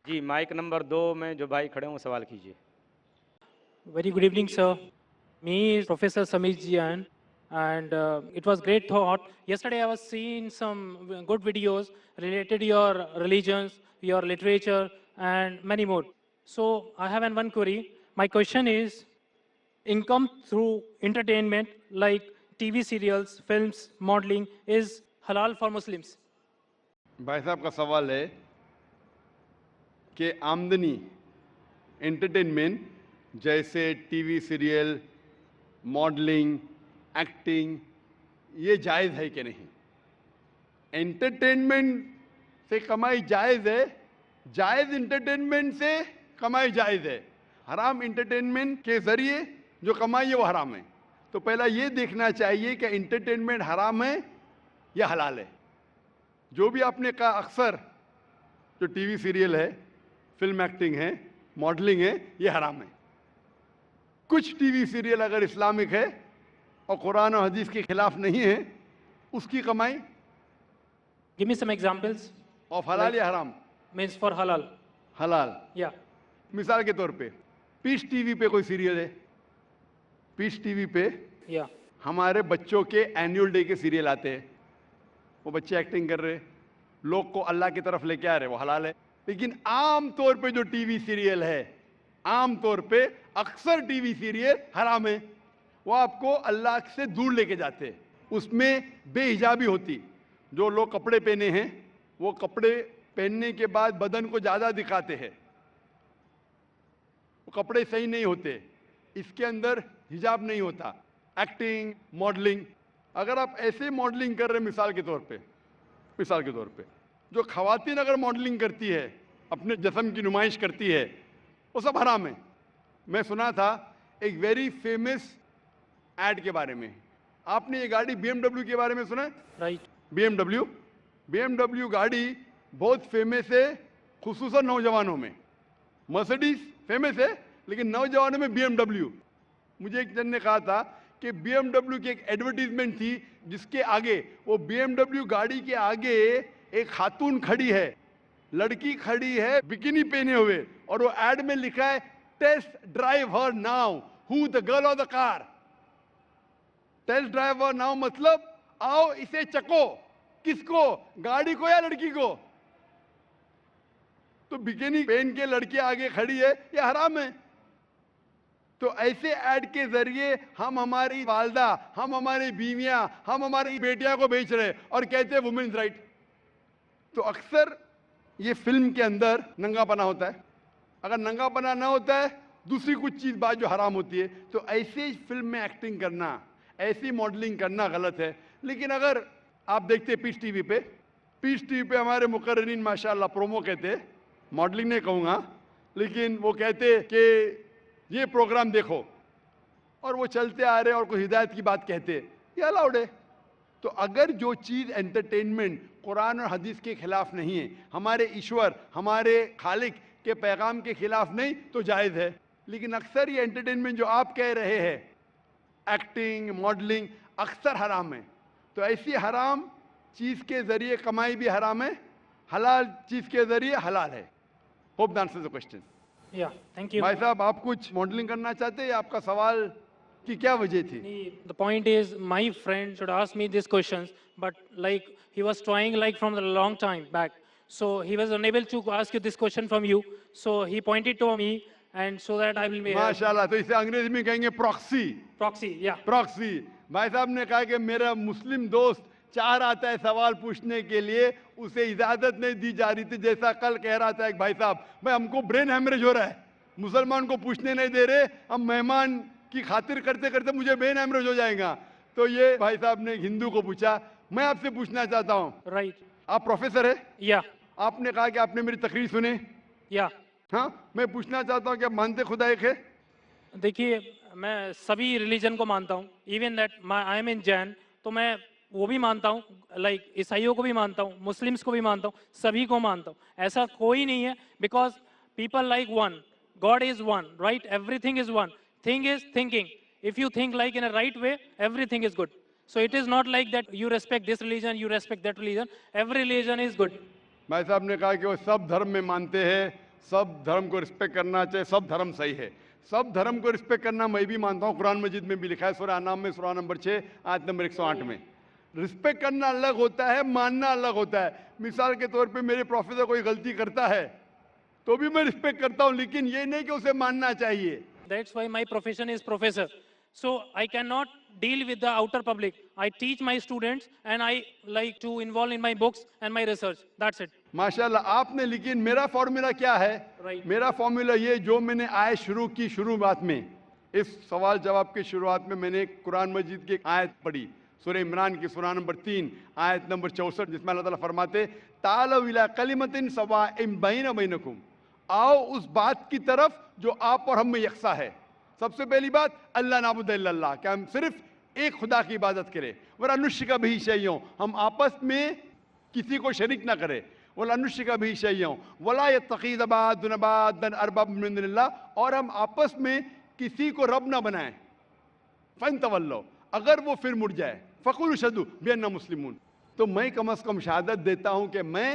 जी, mic number 2 में जो भाई खड़े हैं वो सवाल कीजिए। Very good evening, sir. Me is Professor Samir Jian, and it was great thought. Yesterday, I was seeing some good videos related to your religions, your literature, and many more. So I have one query. My question is, income through entertainment like TV serials, films, modeling is halal for Muslims? भाई साहब का सवाल है कि आमदनी entertainment जैसे TV serial, modelling, acting, ये जायज़ है कि नहीं। एंटरटेनमेंट से कमाई जायज़ है, जायज़ एंटरटेनमेंट से कमाई जायज़ है। हराम एंटरटेनमेंट के ज़रिए जो कमाई है वो हराम है। तो पहला ये देखना चाहिए कि एंटरटेनमेंट हराम है या हलाल है। जो भी आपने कहा, अक्सर जो टीवी सीरियल है, फिल्म एक्टिंग है, मॉडलिंग है, ये हराम है। कुछ टीवी सीरियल अगर इस्लामिक है और कुरान और हदीस के खिलाफ नहीं है, उसकी कमाई Give me some examples. Of हलाल या हराम? Means for halal. हलाल। Yeah. मिसाल के तौर पे पीस टीवी पे कोई सीरियल है, पीस टीवी पे Yeah. हमारे बच्चों के एनुअल डे के सीरियल आते हैं। वो बच्चे एक्टिंग कर रहे, लोग को अल्लाह की तरफ लेके आ रहे, वो हलाल है। लेकिन आम तौर पे जो टीवी सीरियल है, आम तौर पे अक्सर टीवी सीरियल हराम है। वो आपको अल्लाह से दूर लेके जाते हैं। उसमें बेहिजाबी होती, जो लोग कपड़े पहने हैं वो कपड़े पहनने के बाद बदन को ज़्यादा दिखाते हैं, वो कपड़े सही नहीं होते, इसके अंदर हिजाब नहीं होता। एक्टिंग, मॉडलिंग, अगर आप ऐसे मॉडलिंग कर रहे हैं, मिसाल के तौर पे जो खवातीन अगर मॉडलिंग करती है, अपने जिस्म की नुमाइश करती है, वो सब हराम है। मैं सुना था एक वेरी फेमस एड के बारे में। आपने ये गाड़ी BMW के बारे में सुना है? Right. BMW गाड़ी बहुत फेमस है, खुसूसन नौजवानों में। मर्सिडीज फेमस है, लेकिन नौजवानों में BMW। मुझे एक जन ने कहा था कि BMW की एक एडवर्टीजमेंट थी, जिसके आगे, वो BMW गाड़ी के आगे एक खातून खड़ी है, लड़की खड़ी है बिकिनी पहने हुए, और वो एड में लिखा है test drive her now, who the girl of the car. Test drive her now मतलब आओ इसे चको। किसको? गाड़ी को या लड़की को? तो बिकिनी पहन के लड़की आगे खड़ी है, ये हराम है। तो ऐसे ऐड के जरिए हम हमारी वालदा, हम हमारी बीवियां, हम हमारी बेटियां को बेच रहे और कहते हैं वुमेन्स राइट। तो अक्सर ये फिल्म के अंदर नंगापना होता है। अगर नंगापना ना होता है, दूसरी कुछ चीज बात जो हराम होती है, तो ऐसे फिल्म में एक्टिंग करना, ऐसी मॉडलिंग करना गलत है। लेकिन अगर आप देखते पीस टीवी पे हमारे मुकर्रिरीन माशाल्लाह प्रोमो कहते, मॉडलिंग नहीं कहूँगा, लेकिन वो कहते कि ये प्रोग्राम देखो, और वो चलते आ रहे और कोई हिदायत की बात कहते, ये अलाउड है। तो अगर जो चीज़ एंटरटेनमेंट कुरान और हदीस के खिलाफ नहीं है, हमारे ईश्वर, हमारे खालिक के पैगाम के खिलाफ नहीं, तो जायज़ है। लेकिन अक्सर ये एंटरटेनमेंट जो आप कह रहे हैं, एक्टिंग, मॉडलिंग, अक्सर हराम है। तो ऐसी हराम चीज़ के ज़रिए कमाई भी हराम है, हलाल चीज़ के ज़रिए हलाल है। Hope that answers the question. Yeah. Thank you. भाई साहब, आप कुछ मॉडलिंग करना चाहते हैं या आपका सवाल की क्या वजह थी? The point is, my friend should ask me these questions, but like he was trying like from a long time back, so he was unable to ask you this question from you. So he pointed to me, and so that I will be माशाल्लाह। तो इसे अंग्रेजी में कहेंगे proxy. proxy. Yeah. Proxy. भाई साहब ने कहा कि मेरा मुस्लिम दोस्त चाह रहा था सवाल पूछने के लिए, उसे इजाजत नहीं दी जा रही थी। जैसा कल कह रहा था एक भाई साहब, भाई हमको ब्रेन हेमरेज हो रहा है, मुसलमान को पूछने नहीं दे रहे, हम मेहमान की खातिर करते करते मुझे ब्रेन हेमरेज हो जाएगा। तो ये भाई साहब ने हिंदू को पूछा। मैं आपसे पूछना चाहता हूँ, Right. आप प्रोफेसर है, Yeah. आपने कहा कि आपने मेरी तकरीर सुने। Yeah. हाँ, मैं पूछना चाहता हूँ कि आप मानते खुदा एक है? देखिए, मैं सभी रिलीजन को मानता हूँ, इवन दैट आई एम इन जैन, तो मैं वो भी मानता हूँ, लाइक ईसाइयों को भी मानता हूँ, मुस्लिम्स को भी मानता हूँ, सभी को मानता हूँ। ऐसा कोई नहीं है, because people like one, God is one, right? Everything is one, thing is thinking. If you think like in a right way, everything is good. So it is not like that you respect this religion, you respect that religion, every religion is good. भाई साहब ने कहा कि वो सब धर्म में मानते हैं, सब धर्म को रिस्पेक्ट करना चाहिए, सब धर्म सही है। सब धर्म को रिस्पेक्ट करना मैं भी मानता हूँ, कुरान मजीद में भी लिखा है, सूरह अनाम में सूरह नंबर 6 आयत नंबर 108 में। रिस्पेक्ट करना अलग होता है, मानना अलग होता है। मिसाल के तौर पे मेरे प्रोफेसर कोई गलती करता है तो भी मैं रिस्पेक्ट करता हूँ, लेकिन ये नहीं कि उसे मानना चाहिए। That's why my profession is professor. So I cannot deal with the outer public. I teach my students and I like to involve in my books and my research. That's it. माशाल्लाह आपने, लेकिन मेरा formula क्या है? Right. मेरा formula ये, जो मैंने आयत शुरू की, शुरुआत में इस सवाल जवाब के शुरुआत में मैंने कुरान मजीद की एक आयत पढ़ी, सूरह इमरान की सूरह नंबर 3 आयत नंबर 64, जिसमें अल्लाह ताला फरमाते तालव इला कलिमतिन सवाइम बैना बैनकुम, आओ उस बात की तरफ जो आप और हम में यकसा है। सबसे पहली बात, अल्लाह नाबुद इल्लल्लाह, कि हम सिर्फ एक खुदा की इबादत करें। वला नुश्रिका बिही शैय्यन, हम आपस में किसी को शरीक ना करें। वला नुश्रिका बिही शैय्यन वला यत्तखिज़ बादुना बादन अरबाब मिन दुनिल्लाह, और हम आपस में किसी को रब ना बनाएं। फन तवल्लो, अगर वो फिर मुड़ जाए, फ़कुलू शहदू बिअन्ना मुस्लिमून, तो मैं कम से कम शहादत देता हूं कि मैं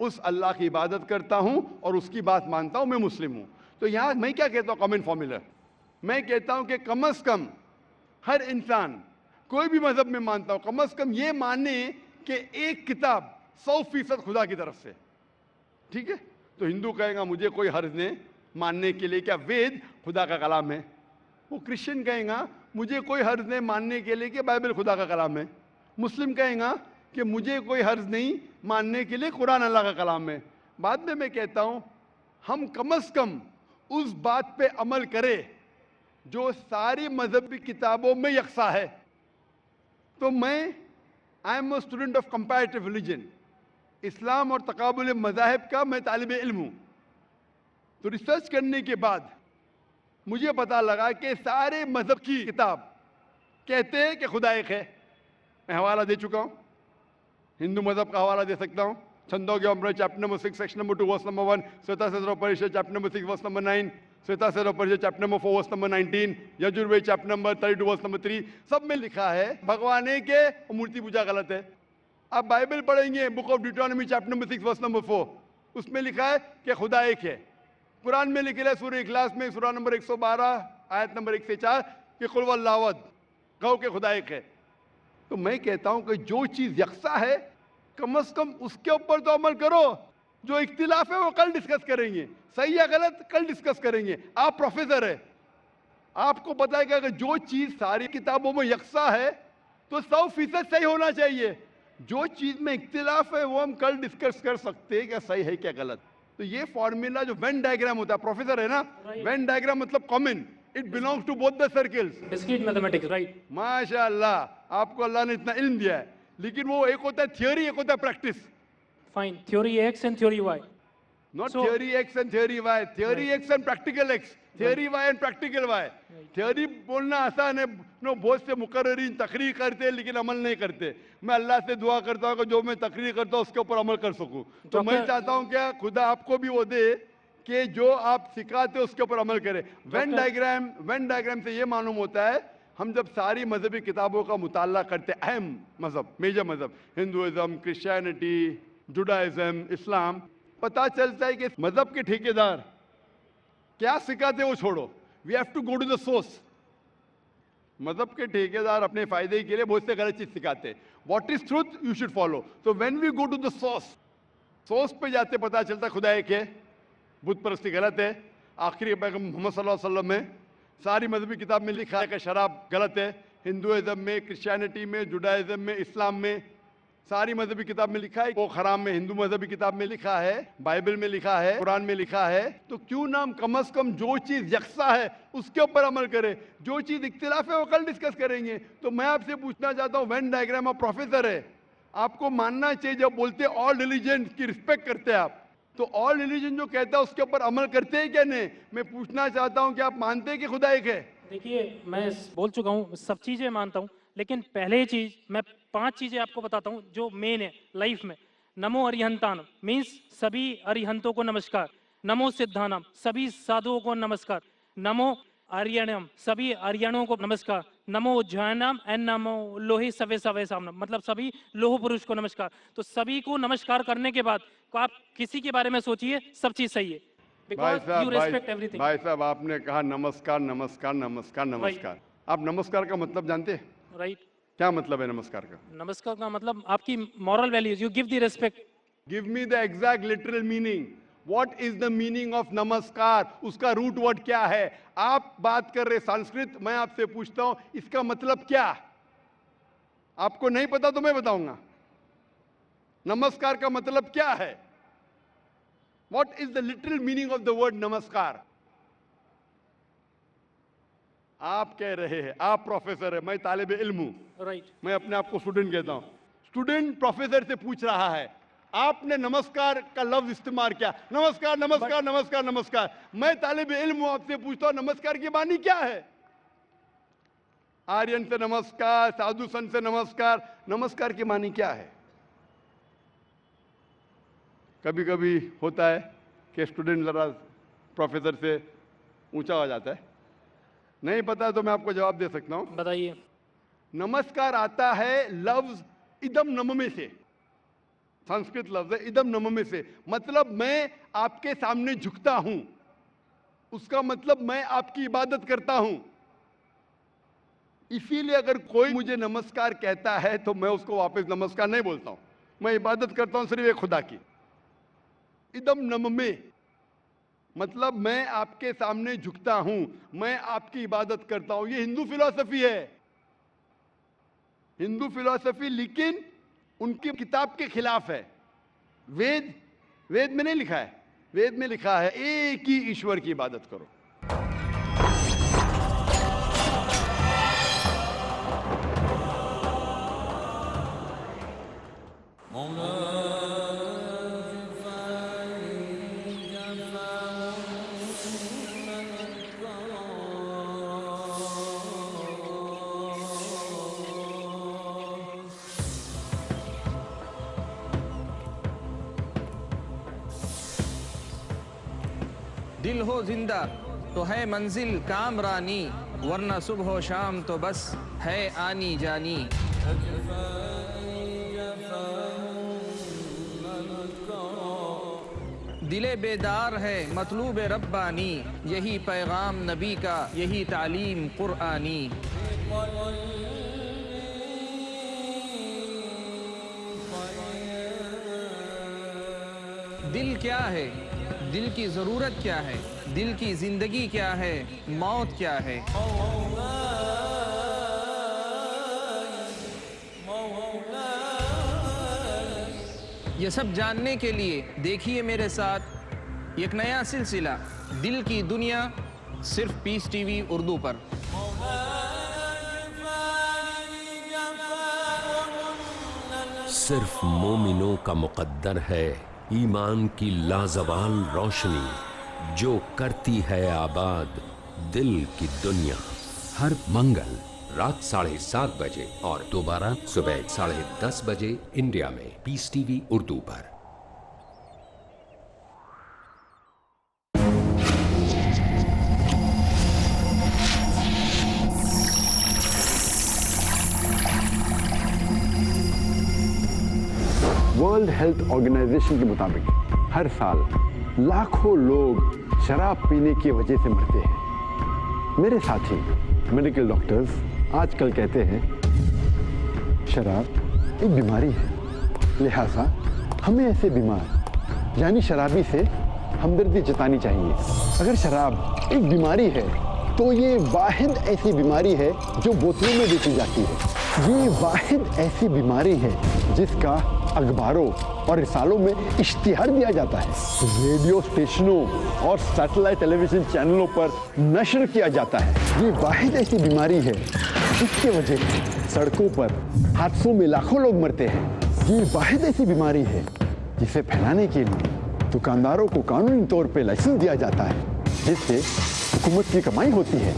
उस अल्लाह की इबादत करता हूं और उसकी बात मानता हूं, मैं मुस्लिम हूं। तो यहाँ मैं क्या कहता हूँ, कॉमन फॉर्मूला, मैं कहता हूं कि कम से कम हर इंसान, कोई भी मजहब में मानता हूं, कम से कम ये माने कि एक किताब 100% खुदा की तरफ से, ठीक है। तो हिंदू कहेगा मुझे कोई हर्ज नहीं मानने के लिए क्या वेद खुदा का कलाम है। वो क्रिश्चियन कहेगा मुझे कोई हर्ज नहीं मानने के लिए कि बाइबल खुदा का कलाम है। मुस्लिम कहेगा कि मुझे कोई हर्ज नहीं मानने के लिए कुरान अल्लाह का कलाम है। बाद में मैं कहता हूं हम कम से कम उस बात पे अमल करें जो सारी मजहबी किताबों में यकसा है। तो मैं I am a student of comparative religion, Islam और तकाबुल मज़ाहिब का मैं तालिब इल्म हूँ। तो रिसर्च करने के बाद मुझे पता लगा कि सारे मजहब की किताब कहते हैं कि खुदा एक है। मैं हवाला दे चुका हूँ, हिंदू मजहब का हवाला दे सकता हूँ, छंदोग्य अमृत chapter number 6 section number 2 verse number 1, श्वेता परिषद चैप्टर नंबर 6 वर्स नंबर 9, श्वेता परिषद chapter number 4 verse number 19, Yajurveda chapter number 32 verse number 3, सब में लिखा है भगवान एक है और मूर्ति पूजा गलत है। आप बाइबल पढ़ेंगे, book of Deuteronomy chapter number 6 verse number 4, उसमें लिखा है कि खुदा एक है। कुरान में लिखा है सूरह इखलास में सूरह नंबर 112 आयत नंबर 1 से 4 कि कुल वल्लाहु अहद, कहो कि खुदा एक है। तो मैं कहता हूं कि जो चीज यकसा है कम से कम उसके ऊपर तो अमल करो। जो इख्तिलाफ है वो कल डिस्कस करेंगे, सही या गलत कल डिस्कस करेंगे। आप प्रोफेसर है, आपको पता है कि अगर जो चीज सारी किताबों में यकसा है तो 100% सही होना चाहिए। जो चीज में इख्तिलाफ है वो हम कल डिस्कस कर सकते हैं क्या सही है क्या गलत। तो ये फॉर्मूला जो वेन डायग्राम होता है, प्रोफेसर है ना, वेन डायग्राम मतलब common, it belongs to both the circles. Discrete mathematics, right? माशाअल्लाह, आपको अल्लाह ने इतना इल्म दिया है, लेकिन वो एक होता है थियोरी, एक होता है practice. Fine. Theory X and theory Y. Not So- theory X and theory Y, theory X and practical X, theory Y and practical Y. theory बोलना आसान है, नो बहुत से मुकर्रिरीन तकरीर करते हैं लेकिन अमल नहीं करते। मैं अल्लाह से दुआ करता हूँ कि जो मैं तकरीर करता हूँ उसके ऊपर अमल कर सकूँ। तो मैं चाहता हूँ क्या खुदा आपको भी वो दे कि जो आप सिखाते हो उसके ऊपर अमल करें। वेन डायग्राम से ये मालूम होता है, हम जब सारी मजहबी किताबों का मुताला करते, अहम मजहब, मेजर मजहब, हिंदुइज्म, क्रिश्चियनिटी, जुडाइज्म, इस्लाम, पता चलता है कि मजहब के ठेकेदार क्या सिखाते वो छोड़ो, we have to go to the source. मजहब के ठेकेदार अपने फायदे के लिए बहुत से गलत चीज सिखाते हैं। What is truth you should follow. तो when we go to the source पे जाते पता चलता है खुदा एक है, बुत परस्ती गलत है। आखिरी पैगंबर मोहम्मद सल्लल्लाहु अलैहि वसल्लम में सारी मजहबी किताब में लिखा है कि शराब गलत है। हिंदुइज्म में, क्रिश्चियनिटी में, जुडाइज्म में, इस्लाम में, सारी मजहबी किताब में लिखा है। वो हराम में हिंदू मजहबी किताब में लिखा है, बाइबल में लिखा है, कुरान में लिखा है। तो क्यों ना हम कम से कम जो चीज यकसा है उसके ऊपर अमल करें, जो चीज इख्तिलाफ है वो कल डिस्कस करेंगे। तो मैं आपसे पूछना चाहता हूँ, वेन डायग्राम आप प्रोफेसर है, आपको मानना चाहिए जब बोलते हैं ऑल रिलीजन की रिस्पेक्ट करते हैं आप, तो ऑल रिलीजन जो कहता है उसके ऊपर अमल करते हैं क्या नहीं। मैं पूछना चाहता हूँ कि आप मानते हैं कि खुदा एक है। देखिए, मैं बोल चुका हूँ, सब चीज़ें मानता हूँ, लेकिन पहले चीज मैं 5 चीज़ें आपको बताता हूँ जो मेन है लाइफ में। नमो अरिहंतानम मीन्स सभी अरिहंतों को नमस्कार। नमो सिद्धानम सभी साधुओं को नमस्कार। नमो आर्यणम सभी आर्यणों को नमस्कार। नमो उज्जैनम एंड नमो लोहे सवे सवे सामनम मतलब सभी लोह पुरुष को नमस्कार। तो सभी को नमस्कार करने के बाद को आप किसी के बारे में सोचिए, सब चीज़ सही है। because you respect everything. भाई साहब, आपने कहा नमस्कार नमस्कार नमस्कार नमस्कार। आप नमस्कार का मतलब जानते हैं? Right. क्या मतलब है नमस्कार का? नमस्कार का मतलब आपकी moral values. You give the respect. Give me the exact literal meaning. What is the meaning of नमस्कार? उसका रूट वर्ड क्या है? आप बात कर रहे संस्कृत, मैं आपसे पूछता हूं इसका मतलब क्या? आपको नहीं पता तो मैं बताऊंगा। नमस्कार का मतलब क्या है? What is the literal meaning of the word नमस्कार? आप कह रहे हैं, आप प्रोफेसर है, मैं तालिब इल्म हूं। Right. मैं अपने आप को स्टूडेंट कहता हूं। स्टूडेंट प्रोफेसर से पूछ रहा है, आपने नमस्कार का लफ्ज इस्तेमाल किया, नमस्कार नमस्कार नमस्कार नमस्कार। मैं तालिब इल्म हूं, आपसे पूछता हूं नमस्कार की मानी क्या है? आर्यन से नमस्कार, साधु संत से नमस्कार, नमस्कार की मानी क्या है? कभी कभी होता है कि स्टूडेंट जरा प्रोफेसर से ऊंचा हो जाता है, नहीं पता है तो मैं आपको जवाब दे सकता हूं। बताइए। नमस्कार आता है लफ्ज इदम नममे से, संस्कृत लफ्ज है इदम नममे से, मतलब मैं आपके सामने झुकता हूं, उसका मतलब मैं आपकी इबादत करता हूं। इसीलिए अगर कोई मुझे नमस्कार कहता है तो मैं उसको वापस नमस्कार नहीं बोलता हूं, मैं इबादत करता हूं सिर्फ एक खुदा की। इदम नममे मतलब मैं आपके सामने झुकता हूं, मैं आपकी इबादत करता हूं। ये हिंदू फिलॉसफी है, हिंदू फिलॉसफी, लेकिन उनकी किताब के खिलाफ है। वेद में नहीं लिखा है, वेद में लिखा है एक ही ईश्वर की इबादत करो। दिल हो जिंदा तो है मंजिल कामरानी, वरना सुबह हो शाम तो बस है आनी जानी। दिले बेदार है मतलूब रब्बानी, यही पैगाम नबी का, यही तालीम कुरआनी। दिल क्या है, दिल की ज़रूरत क्या है, दिल की ज़िंदगी क्या है, मौत क्या है। ये सब जानने के लिए देखिए मेरे साथ एक नया सिलसिला, दिल की दुनिया, सिर्फ पीस टीवी उर्दू पर। सिर्फ मोमिनों का मुकद्दर है ईमान की लाजवाल रोशनी, जो करती है आबाद दिल की दुनिया। हर मंगल रात 7:30 बजे और दोबारा सुबह 10:30 बजे इंडिया में पीस टीवी उर्दू पर। वर्ल्ड हेल्थ ऑर्गेनाइजेशन के मुताबिक हर साल लाखों लोग शराब पीने की वजह से मरते हैं। मेरे साथी मेडिकल डॉक्टर्स आजकल कहते हैं शराब एक बीमारी है, लिहाजा हमें ऐसे बीमार यानी शराबी से हमदर्दी जतानी चाहिए। अगर शराब एक बीमारी है तो ये वाहिद ऐसी बीमारी है जो बोतलों में बेची जाती है। ये वाहिद ऐसी बीमारी है जिसका अखबारों और रिसालों में इश्तिहार दिया जाता है, रेडियो स्टेशनों और सैटेलाइट टेलीविजन चैनलों पर नशर किया जाता है। ये वाहिद ऐसी बीमारी है जिसके वजह से सड़कों पर हादसों में लाखों लोग मरते हैं। ये वाहिद ऐसी बीमारी है जिसे फैलाने के लिए दुकानदारों को कानूनी तौर पर लाइसेंस दिया जाता है, जिससे हुकूमत की कमाई होती है।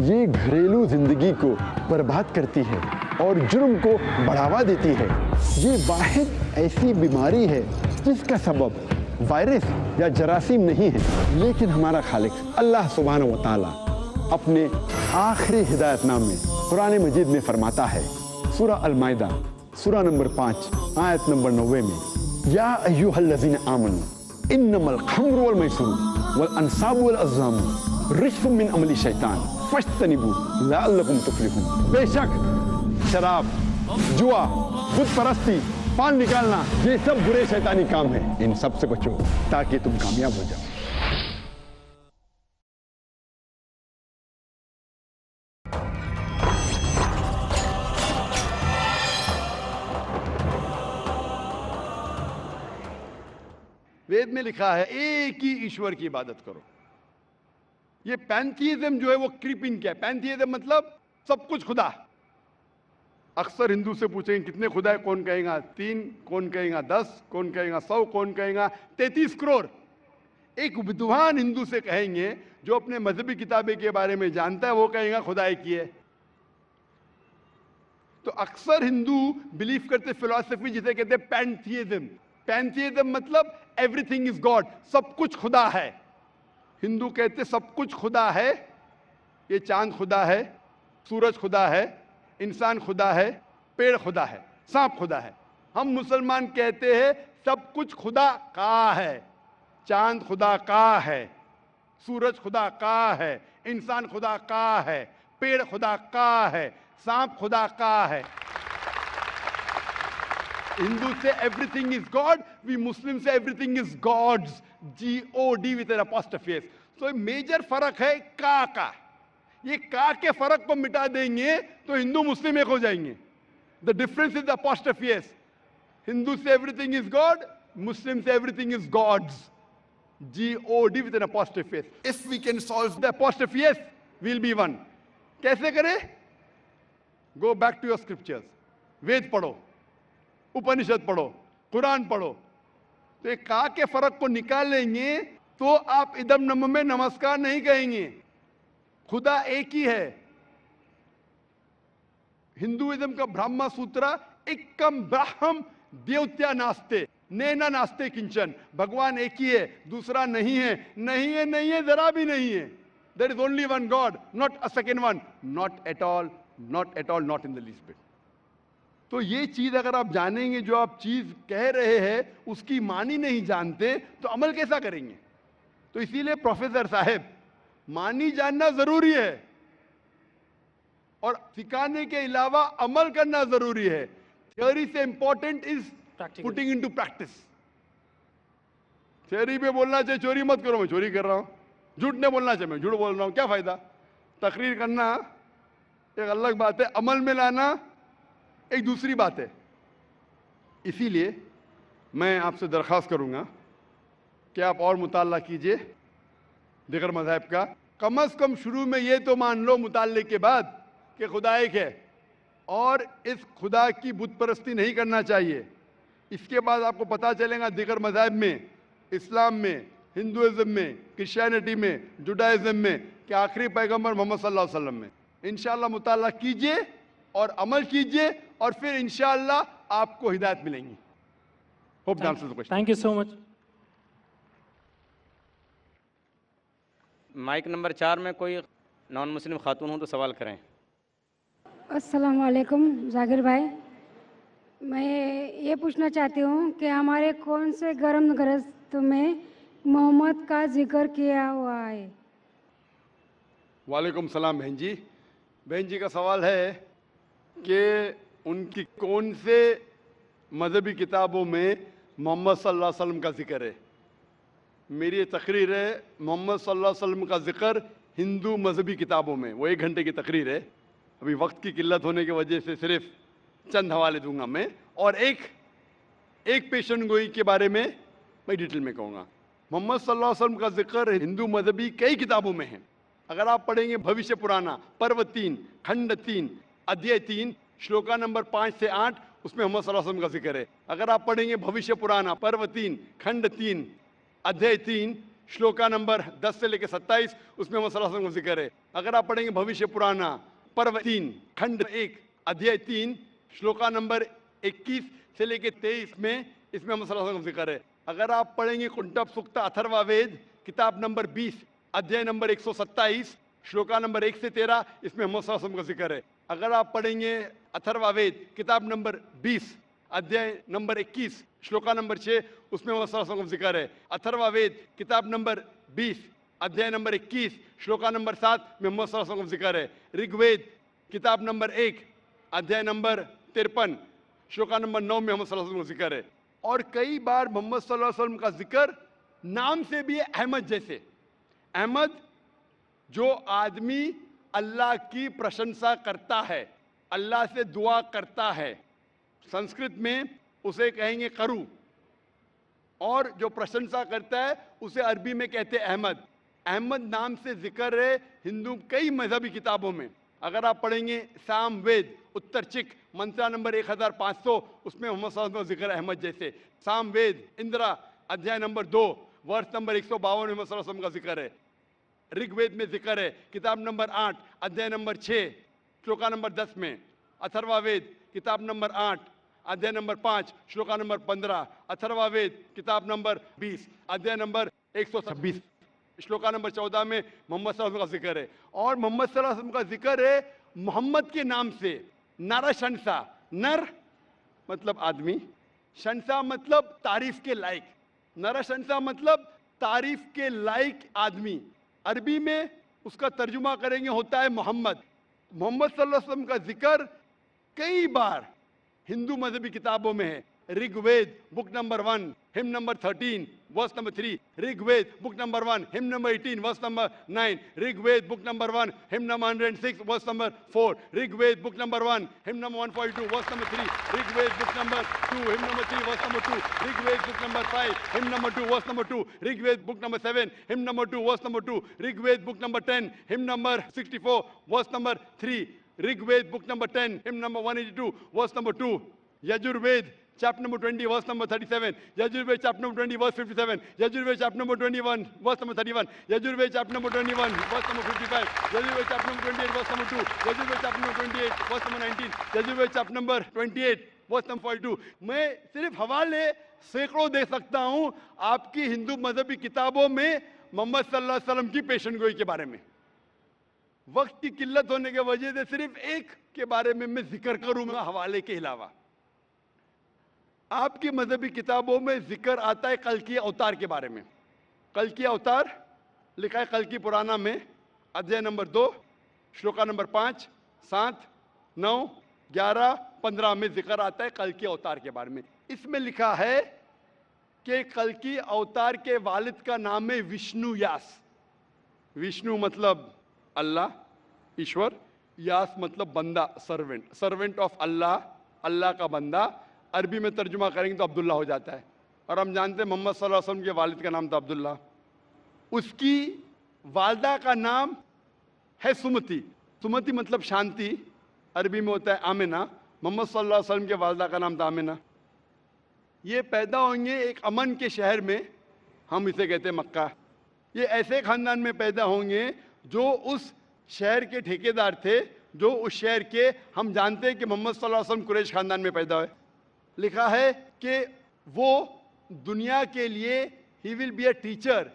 ये घरेलू जिंदगी को बर्बाद करती है और जुर्म को बढ़ावा देती है। ये वाहिद ऐसी बीमारी है जिसका सबब वायरस या जरासीम नहीं है, लेकिन हमारा खालिक अल्लाह सुब्हानहू व तआला अपने आखिरी हिदायतनामे कुरान मजीद में फरमाता है, सूरा अल-माइदा सूरा नंबर 5 आयत नंबर 90 में, या अय्युहल्लज़ीना आमनू इन्नमल खम्रु वल मैसूर वल अंसाब वल अज़लाम रिज्सुम मिन अमली शैतान फज्तनिबू लअल्लकुम तुफ्लिहून। बेशक शराब, जुआ, बुत परस्ती, पान निकालना, ये सब बुरे शैतानी काम है। इन सब से बचो ताकि तुम कामयाब हो जाओ। वेद में लिखा है एक ही ईश्वर की इबादत करो। ये पैंथीइज्म जो है वो क्रीप इन किया है। पैंथीइज्म मतलब सब कुछ खुदा। अक्सर हिंदू से पूछेंगे कितने खुदा है, कौन कहेगा 3, कौन कहेगा 10, कौन कहेगा 100, कौन कहेगा 33 करोड़। एक विद्वान हिंदू से कहेंगे जो अपने मजहबी किताबें के बारे में जानता है, वो कहेगा खुदा एक ही है। तो अक्सर हिंदू बिलीव करते फिलॉसफी जिसे कहते हैं पैंथीइज्म। पैंथीइज्म मतलब एवरीथिंग इज गॉड, सब कुछ खुदा है। हिंदू कहते सब कुछ खुदा है। ये चांद खुदा है, सूरज खुदा है, इंसान खुदा है, पेड़ खुदा है, सांप खुदा है। हम मुसलमान कहते हैं सब कुछ खुदा का है। चांद खुदा का है, सूरज खुदा का है, इंसान खुदा का है, पेड़ खुदा का है, सांप खुदा का है। हिंदू से everything is God, we Muslim से everything is God's, GOD with an apostrophe S. तो मेजर फर्क है का। ये का के फर्क को मिटा देंगे तो हिंदू मुस्लिम एक हो जाएंगे। The difference is the apostrophe s. Hindu से एवरीथिंग इज गॉड, मुस्लिम से everything is God's, GOD with an apostrophe s. If we can solve the apostrophe s, we'll be one. कैसे करें? Go back to your scriptures. Veda पढ़ो, उपनिषद पढ़ो, कुरान पढ़ो। तो एक का के फर्क को निकालेंगे तो आप इदम नम में नमस्कार नहीं कहेंगे। खुदा एक ही है। हिंदुइज्म का ब्रह्मा सूत्र एकम ब्रह्म देवत्या नास्ते नैना नास्ते किंचन। भगवान एक ही है, दूसरा नहीं है। नहीं है, नहीं है, जरा भी नहीं है। There is only one God, not a second one, not at all, not at all, not in the least bit. तो ये चीज अगर आप जानेंगे, जो आप चीज कह रहे हैं उसकी मानी नहीं जानते, तो अमल कैसा करेंगे? तो इसीलिए प्रोफेसर साहब, मानी जानना जरूरी है और सिखाने के अलावा अमल करना जरूरी है। थ्योरी से important is putting into practice. Theory पे बोलना चाहिए चोरी मत करो, मैं चोरी कर रहा हूं। झूठ नहीं बोलना चाहिए, मैं झूठ बोल रहा हूं, क्या फायदा? तकरीर करना एक अलग बात है, अमल में लाना एक दूसरी बात है। इसीलिए मैं आपसे दरख्वास्त करूंगा कि आप और मुताला कीजिए दिगर मज़हब का। कम अज़ कम शुरू में ये तो मान लो मुताले के बाद कि खुदा एक है और इस खुदा की बुत परस्ती नहीं करना चाहिए। इसके बाद आपको पता चलेगा दिगर मज़हब में, इस्लाम में, हिंदुइज्म में, क्रिश्चियनिटी में, जुडाइज़म में कि आखिरी पैगंबर मोहम्मद सल्लल्लाहु अलैहि वसल्लम में। इंशाअल्लाह मुताला कीजिए और अमल कीजिए और फिर इंशाअल्लाह आपको हिदायत मिलेंगी। Hope the answer the question. Thank you so much. Mike number 4 में कोई नॉन मुस्लिम खातून हो तो सवाल करें। अस्सलाम वालेकुम जाकिर भाई, मैं ये पूछना चाहती हूँ कि हमारे कौन से गर्म ग्रस्त में मोहम्मद का जिक्र किया हुआ है? वालेकुम सलाम बहन जी। बहन जी का सवाल है कि उनकी कौन से मजहबी किताबों में मोहम्मद सल्लल्लाहु अलैहि वसल्लम का जिक्र है। मेरी ये तकरीर है, मोहम्मद सल्लल्लाहु अलैहि वसल्लम का जिक्र हिंदू मजहबी किताबों में। वो 1 घंटे की तकरीर है, अभी वक्त की किल्लत होने की वजह से सिर्फ चंद हवाले दूंगा मैं, और एक पेशन गोई के बारे में मैं डिटेल में कहूँगा। मोहम्मद सल्लल्लाहु अलैहि वसल्लम का जिक्र हिंदू मजहबी कई किताबों में है। अगर आप पढ़ेंगे भविष्य पुराना पर्व 3 खंड 3 अध्याय 3 श्लोका नंबर 5 से 8, उसमें मोहम्मद सल्लल्लाहु अलैहि वसल्लम का जिक्र है। अगर आप पढ़ेंगे भविष्य पुराना पर्व 3 खंड 3 अध्याय 3 श्लोका नंबर 10 से लेकर 27, उसमें मोहम्मद सल्लल्लाहु अलैहि वसल्लम का जिक्र है। अगर आप पढ़ेंगे भविष्य पुराना पर्व 3 खंड 1 अध्याय 3 श्लोका नंबर 21 से लेकर 23 में इसमें मोहम्मद सल्लल्लाहु अलैहि वसल्लम का जिक्र है। अगर आप पढ़ेंगे कुंटब सुक्ता अथर्वा वेद किताब नंबर 20 अध्याय नंबर 127 श्लोका नंबर 1 से 13, इसमें मोहम्मद सल्लल्लाहु अलैहि वसल्लम का जिक्र है। अगर आप पढ़ेंगे अथर्वा वेद किताब नंबर 20 अध्याय नंबर 21 श्लोका नंबर 6 उसमें मोहम्मद सल्लल्लाहु अलैहि वसल्लम का जिक्र है। अथर्ववेद किताब नंबर 20 अध्याय नंबर 21 श्लोका नंबर 7 में मोहम्मद सल्लल्लाहु अलैहि वसल्लम का जिक्र है। ऋग्वेद किताब नंबर 1 अध्याय नंबर 53 श्लोका नंबर 9 में मोहम्मद सल्लल्लाहु अलैहि वसल्लम का जिक्र है। और कई बार मोहम्मद सल्लल्लाहु अलैहि वसल्लम का जिक्र नाम से भी है, अहमद जैसे। अहमद जो आदमी अल्लाह की प्रशंसा करता है, अल्लाह से दुआ करता है, संस्कृत में उसे कहेंगे करू, और जो प्रशंसा करता है उसे अरबी में कहते हैं अहमद। अहमद नाम से जिक्र है हिंदू कई मजहबी किताबों में। अगर आप पढ़ेंगे साम वेद उत्तर चिक मंत्रा नंबर 1500 उसमें मोहम्मद सल्लल्लाहु अलैहि वसल्लम का जिक्र अहमद जैसे। साम वेद इंद्रा अध्याय नंबर 2 वर्ष नंबर 152 में मोहम्मद सल्लल्लाहु अलैहि वसल्लम का जिक्र है। ऋग्वेद में जिक्र है किताब नंबर 8 अध्याय नंबर 6 श्लोका नंबर 10 में। अथर्ववेद किताब नंबर 8 अध्याय नंबर 5 श्लोका नंबर 15। अथर्ववेद किताब नंबर 20 अध्याय नंबर 126 श्लोका नंबर 14 में मोहम्मद सल्लल्लाहु अलैहि वसल्लम का जिक्र है। और मोहम्मद सल्लल्लाहु अलैहि वसल्लम का जिक्र है मोहम्मद के नाम से। नरशंसा, नर मतलब आदमी, शंसा मतलब तारीफ के लायक, नरशंसा मतलब तारीफ के लायक आदमी। अरबी में उसका तर्जुमा करेंगे होता है मोहम्मद। मोहम्मद सल्लल्लाहु अलैहि वसल्लम का जिक्र कई बार हिंदू मजहबी किताबों में है। Rigveda book number 1 hymn number 13 verse number 3। Rigveda book number 1 hymn number 18 verse number 9। Rigveda book number 1 hymn number 106 verse number 4। Rigveda book number 1 hymn number 142 verse number 3। Rigveda book number 2 hymn number 3 verse number 2। Rigveda book number 5 hymn number 2 verse number 2। Rigveda book number 7 hymn number 2 verse number 2। Rigveda book number 10 hymn number 64 verse number 3। Rigveda book number 10 hymn number 182 verse number 2। Yajurveda chapter number 20 verse number 37। Yajurveda chapter number 20 verse 57। Yajurveda chapter number 21 verse number 31। Yajurveda chapter number 21 verse number 55। Yajurveda chapter number 28 verse number 2। Yajurveda chapter number 28 verse number 19। Yajurveda chapter number 28 verse number 42। मैं सिर्फ हवाले सैकड़ों दे सकता हूं आपकी हिंदू मजहबी किताबों में मोहम्मद सल्लल्लाहु अलैहि वसल्लम की पेशन गोई के बारे में। वक्त की किल्लत होने की वजह से सिर्फ एक के बारे में मैं जिक्र करूंगा हवाले के अलावा। आपकी मजहबी किताबों में जिक्र आता है कल की अवतार के बारे में। कल की अवतार लिखा है कल की पुराना में अध्याय नंबर 2 श्लोका नंबर 5 7 9 11 15 में जिक्र आता है कल की अवतार के बारे में। इसमें लिखा है कि कल की अवतार के वालिद का नाम है विष्णु यास। विष्णु मतलब अल्लाह ईश्वर, यास मतलब बंदा सर्वेंट, सर्वेंट ऑफ अल्लाह, अल्लाह का बंदा। अरबी में तर्जुमा करेंगे तो अब्दुल्ला हो जाता है। और हम जानते हैं मोहम्मद सल्लल्लाहु अलैहि वसल्लम के वालिद का नाम था अब्दुल्ला। उसकी वालदा का नाम है सुमति। सुमति मतलब शांति, अरबी में होता है आमिना। मोहम्मद सल्लल्लाहु अलैहि वसल्लम के वालदा का नाम था आमिना। ये पैदा होंगे एक अमन के शहर में, हम इसे कहते हैं मक्का। ये ऐसे खानदान में पैदा होंगे जो उस शहर के ठेकेदार थे, जो उस शहर के, हम जानते हैं कि मोहम्मद सल्लल्लाहु अलैहि वसल्लम कुरैश खानदान में पैदा हुए। लिखा है कि वो दुनिया के लिए he will be a teacher,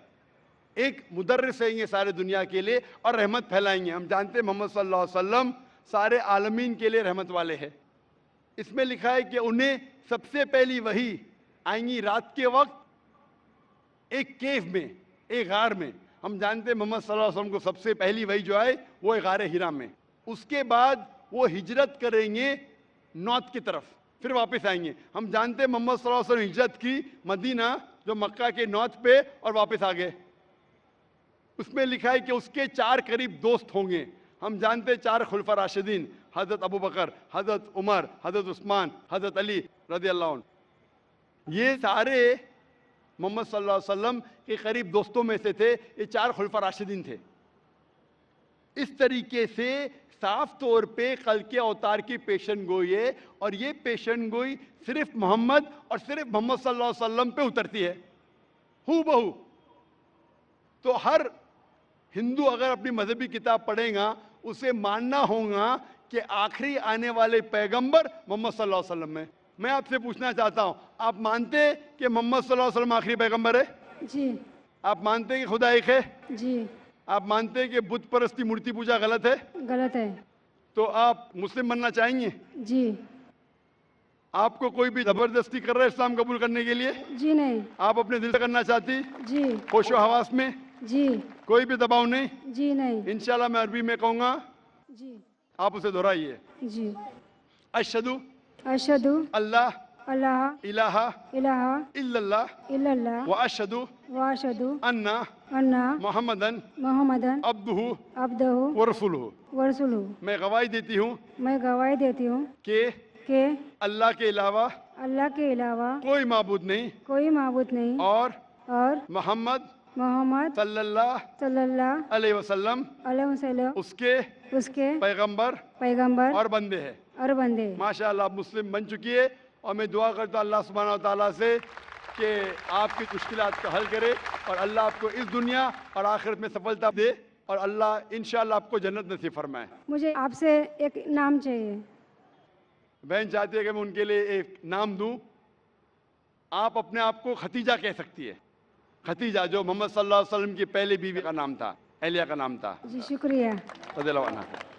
एक मुदर्रिस रहेंगे सारे दुनिया के लिए और रहमत फैलाएंगे। हम जानते हैं मोहम्मद सल्लल्लाहु अलैहि वसल्लम सारे आलमीन के लिए रहमत वाले हैं। इसमें लिखा है कि उन्हें सबसे पहली वही आएंगी रात के वक्त एक केव में, एक गार में। हम जानते हैं मोहम्मद सल्लल्लाहु अलैहि वसल्लम को सबसे पहली वही जो आए वो गार हिरा में। उसके बाद वो हिजरत करेंगे नॉर्थ की तरफ, फिर वापस आएंगे। हम जानते हैं मोहम्मद सल्लल्लाहु अलैहि वसल्लम हिजरत की मदीना जो मक्का के नॉर्थ पे और वापस आ गए। उसमें लिखा है कि उसके 4 करीब दोस्त होंगे। हम जानते हैं 4 खुलफा राशिदीन, हजरत अबू बकर, हजरत उमर, हजरत उस्मान, हजरत अली रज़ियल्लाहु अन्हु। ये सारे मोहम्मद सल्लल्लाहु अलैहि वसल्लम के करीब दोस्तों में से थे। ये 4 खुलफा राशिदीन थे। इस तरीके से साफ तौर पे कल के अवतार की पेशन गोई है, और ये पेशन गोई सिर्फ मोहम्मद और सिर्फ मोहम्मद सल्लल्लाहु अलैहि वसल्लम पे उतरती है, हू बहू। तो हर हिंदू अगर अपनी मजहबी किताब पढ़ेगा उसे मानना होगा कि आखिरी आने वाले पैगंबर मोहम्मद सल्लल्लाहु अलैहि वसल्लम है। मैं आपसे पूछना चाहता हूं, आप मानते हैं कि मोहम्मद सल्लल्लाहु अलैहि वसल्लम आखिरी पैगंबर है? जी। आप मानते हैं कि खुदा एक है? जी। आप मानते हैं कि बुत परस्ती मूर्ति पूजा गलत है? गलत है। तो आप मुस्लिम बनना चाहेंगे? जी। आपको कोई भी जबरदस्ती कर रहा है इस्लाम कबूल करने के लिए? जी नहीं। आप अपने दिल से करना चाहती? जी। होशो हवास में? जी। कोई भी दबाव नहीं? जी नहीं। इंशाल्लाह मैं अरबी में कहूँगा, जी। आप उसे दोहराइए। जी। अशहदु अशहदु अल्लाह अल्लाह इलाहा इलाहा इल्लल्लाह इल्लल्लाह व अशहदु व अशहदु अन्ना अन्ना मोहम्मदन मोहम्मदन अब्दुहु अब्दहु व रसूलुहु। व रसूलुहु। मैं गवाही देती हूँ मैं गवाही देती हूँ कि अल्लाह के अलावा अल्लाह के अलावा कोई माबूद नहीं कोई माबूद नहीं और मोहम्मद सल्लल्लाहु अलैहि वसल्लम उसके पैगंबर और बंदे हैं। माशाअल्लाह आप मुस्लिम बन चुकी है और मैं दुआ करता हूँ अल्लाह सुब्हानहू व तआला से कि आपकी मुश्किलात का हल करे और अल्लाह आपको इस दुनिया और आखिरत में सफलता दे और अल्लाह इंशाअल्लाह आपको जन्नत नसीब फरमाए। मुझे आपसे एक नाम चाहिए। बहन चाहती है कि मैं उनके लिए एक नाम दूं। आप अपने आप को खतीजा कह सकती है। खतीजा जो मोहम्मद सल्लल्लाहु अलैहि वसल्लम की पहली बीवी का नाम था, एलिया का नाम था। जी शुक्रिया। रज़ियल्लाहु अन्हा।